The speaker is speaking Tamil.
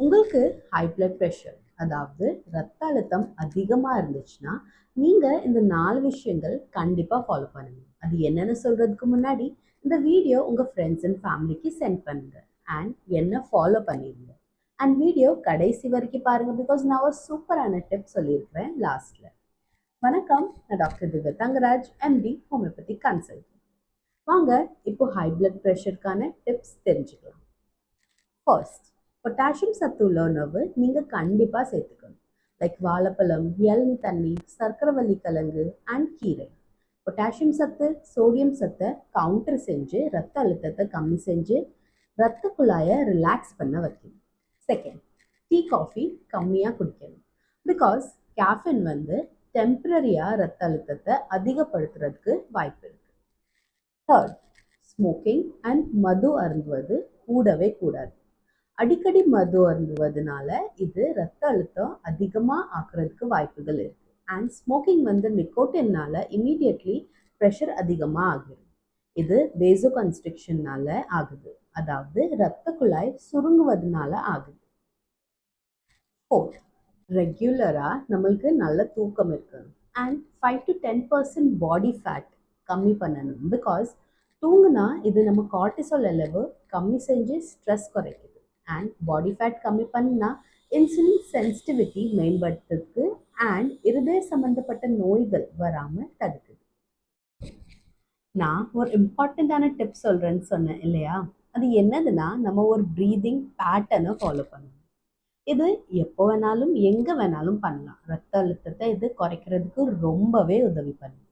உங்களுக்கு ஹை பிளட் ப்ரெஷர் அதாவது ரத்த அழுத்தம் அதிகமாக இருந்துச்சுன்னா நீங்கள் இந்த 4 விஷயங்கள் கண்டிப்பாக ஃபாலோ பண்ணுங்க. அது என்னென்னு சொல்கிறதுக்கு முன்னாடி இந்த வீடியோ உங்கள் ஃப்ரெண்ட்ஸ் அண்ட் ஃபேமிலிக்கு சென்ட் பண்ணுங்க அண்ட் என்ன ஃபாலோ பண்ணிடுங்க. அண்ட் வீடியோ கடைசி வரைக்கும் பாருங்கள், பிகாஸ் நான் ஒரு சூப்பரான டிப் சொல்லியிருக்கிறேன் லாஸ்ட்டில். வணக்கம், நான் doctor Divya Thangaraj, MD homeopathy consultant. வாங்க இப்போ ஹை பிளட் ப்ரெஷருக்கான டிப்ஸ் தெரிஞ்சுக்கலாம். ஃபர்ஸ்ட், பொட்டாசியம் சத்து உள்ள உணவு நீங்கள் கண்டிப்பாக சேர்த்துக்கணும். லைக் வாழைப்பழம், இளநீ தண்ணி, சர்க்கரைவள்ளி கிழங்கு அண்ட் கீரை. பொட்டாசியம் சத்து சோடியம் சத்தை கவுண்டர் செஞ்சு ரத்த அழுத்தத்தை கம்மி செஞ்சு ரத்த குழாயை ரிலாக்ஸ் பண்ண வைக்கணும். செகண்ட், டீ காஃபி கம்மியாக குடிக்கணும். பிகாஸ் கேஃபின் டெம்பரரியாக ரத்த அழுத்தத்தை அதிகப்படுத்துறதுக்கு வாய்ப்பு இருக்குது. தேர்ட், ஸ்மோக்கிங் அண்ட் மது அருந்துவது கூடவே கூடாது. அடிக்கடி மது அருந்துவதனால இது ரத்த அழுத்தம் அதிகமாக ஆக்குறதுக்கு வாய்ப்புகள் இருக்கு. அண்ட் ஸ்மோக்கிங் நிக்கோட்டின்னால இமீடியட்லி ப்ரெஷர் அதிகமாக ஆகிடும். இது வேசோ கன்ஸ்ட்ரிக்ஷன்னால ஆகுது, அதாவது ரத்த குழாய் சுருங்குவதனால ஆகுது. ஃபோர்த், ரெகுலராக நம்மளுக்கு நல்ல தூக்கம் இருக்கணும் அண்ட் 5 to 10% பாடி ஃபேட் கம்மி பண்ணணும். பிகாஸ் தூங்குனா இது நம்ம கார்டிசால் அளவு கம்மி செஞ்சு ஸ்ட்ரெஸ் குறைக்குது. அண்ட் பாடி ஃபேட் கம்மி பண்ணால் இன்சுலின் சென்சிட்டிவிட்டி மேம்படுத்துறதுக்கு அண்ட் இருதய சம்மந்தப்பட்ட நோய்கள் வராமல் தடுக்குது. நான் ஒரு இம்பார்ட்டண்ட்டான டிப் சொல்கிறேன்னு சொன்னேன் இல்லையா? அது என்னதுன்னா, நம்ம ஒரு ப்ரீதிங் பேட்டர்னை ஃபாலோ பண்ணணும். இது எப்போ வேணாலும் எங்கே வேணாலும் பண்ணலாம். ரத்த அழுத்தத்தை இது குறைக்கிறதுக்கு ரொம்பவே உதவி பண்ணும்.